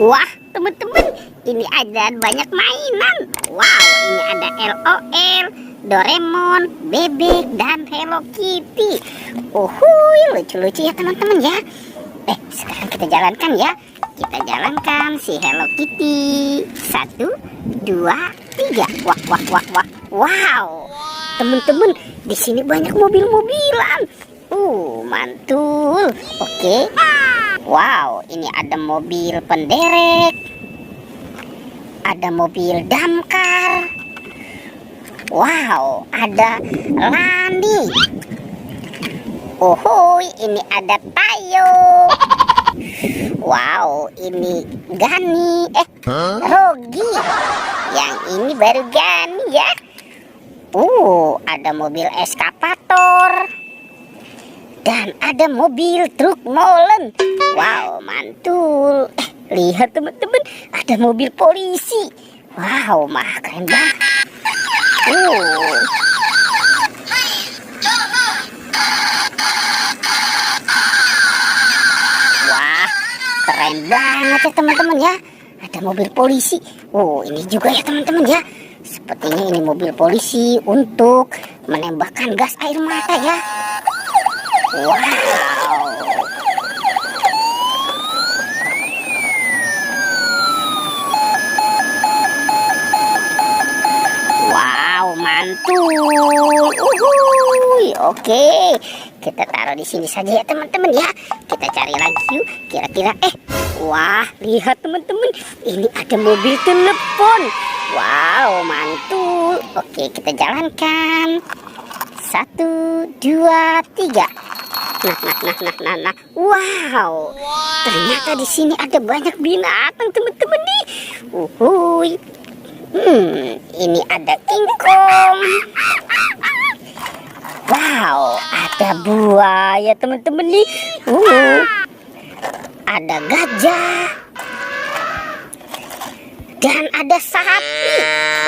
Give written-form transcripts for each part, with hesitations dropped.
Wah, teman-teman, ini ada banyak mainan. Wow, ini ada LOL, Doraemon, Bebek, dan Hello Kitty. Uhuy, lucu-lucu ya teman-teman ya. Sekarang kita jalankan ya. Kita jalankan si Hello Kitty. 1, 2, 3. Wah, wah, wah, wah. Wow, teman-teman, di sini banyak mobil-mobilan. Mantul. Oke. Wow, ini ada mobil penderek, ada mobil damkar. Wow, ada Lani. Ohoy, ini ada Tayo. Wow, ini Gani. Rogi. Yang ini baru Gani ya. Ada mobil eskapator. Dan ada mobil truk molen. Wow, mantul. Lihat teman-teman, ada mobil polisi. Wow, keren banget. Wah, keren banget ya teman-teman ya. Ada mobil polisi. Ini juga ya teman-teman ya. Sepertinya ini mobil polisi untuk menembakkan gas air mata ya. Wow, mantul. Oke, kita taruh di sini saja ya teman-teman ya. Kita cari lagi yuk. Kira-kira wah, lihat teman-teman, ini ada mobil telepon. Wow, mantul. Oke, kita jalankan. 1, 2, 3. Nah. Wow. Ternyata di sini ada banyak binatang teman-teman nih. Ini ada kingkong. Wow, ada buaya teman-teman nih. Ada gajah. Dan ada sapi.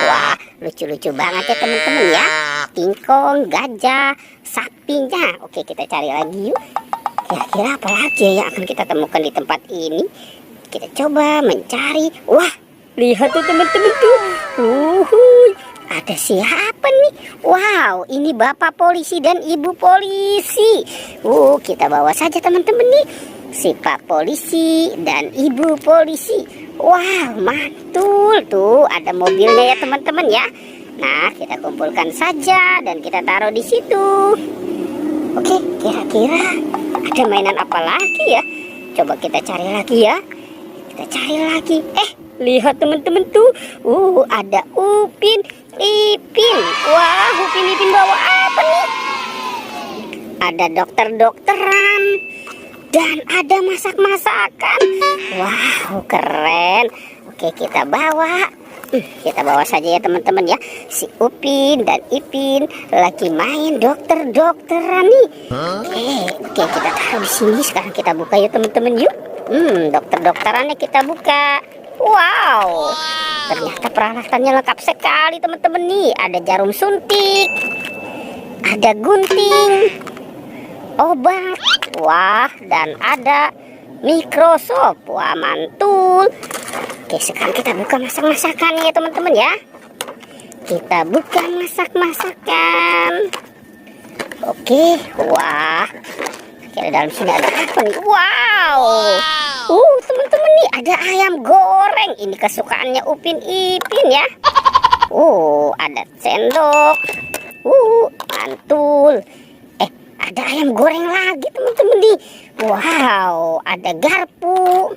Wah, lucu-lucu banget ya teman-teman ya. Kingkong, gajah, sapinya. Oke, kita cari lagi yuk. Kira-kira apa lagi yang akan kita temukan di tempat ini? Kita coba mencari. Wah, lihat tuh teman-teman tuh. Ada siapa nih? Wow, ini bapak polisi dan ibu polisi. Kita bawa saja teman-teman nih. Si pak polisi dan ibu polisi. Wow, mantul tuh. Ada mobilnya ya teman-teman ya. Nah, kita kumpulkan saja dan kita taruh di situ. Oke, kira-kira ada mainan apa lagi ya? Coba kita cari lagi ya. Kita cari lagi. Lihat teman-teman tuh. Ada Upin Ipin. Wah, Upin Ipin bawa apa nih? Ada dokter-dokteran. Dan ada masak-masakan. Wow, keren. Oke, kita bawa. Kita bawa saja ya teman-teman ya. Si Upin dan Ipin lagi main dokter-dokteran nih. Oke, kita taruh di sini. Sekarang kita buka ya teman-teman yuk. Dokter-dokterannya kita buka. Wow, ternyata peralatannya lengkap sekali teman-teman nih. Ada jarum suntik, ada gunting, obat, wah, dan ada Microsoft. Wah, mantul. Oke, sekarang kita buka masak-masakan ya teman-teman ya. Kita buka masak-masakan. Oke, wah. Kira dalam sini ada apa nih? Wow. Teman-teman nih ada ayam goreng. Ini kesukaannya Upin Ipin ya. Ada sendok. Mantul. Ada ayam goreng lagi teman-teman nih. Wow, ada garpu.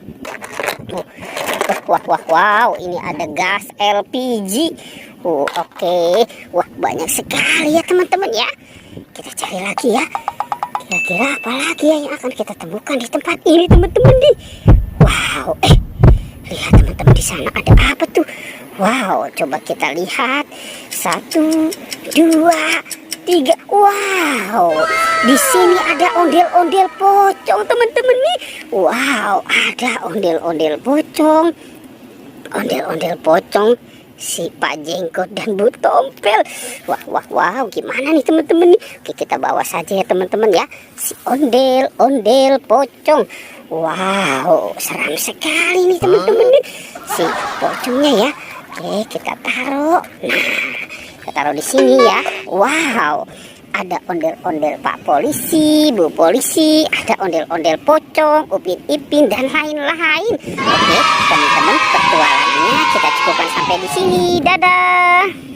Wow, ini ada gas LPG. Oke. Wah, banyak sekali ya teman-teman ya. Kita cari lagi ya. Kira-kira apa lagi ya yang akan kita temukan di tempat ini teman-teman nih. Wow, lihat teman-teman di sana ada apa tuh? Wow, coba kita lihat. 1, 2, 3. Wow, di sini ada ondel-ondel pocong teman-teman nih. Wow, ada ondel-ondel pocong. Ondel-ondel pocong si Pak Jenggot dan Bu Tompel. Wow, gimana nih teman-teman nih? Oke, kita bawa saja ya teman-teman ya. Si ondel-ondel pocong. Wow, seram sekali nih teman-teman nih si pocongnya ya. Oke, kita taruh. Nah, kita taruh di sini ya. Wow, ada ondel-ondel Pak Polisi, Bu Polisi, ada ondel-ondel pocong, Upin Ipin dan lain-lain. Oke, teman-teman, petualangannya kita cukupkan sampai di sini. Dadah.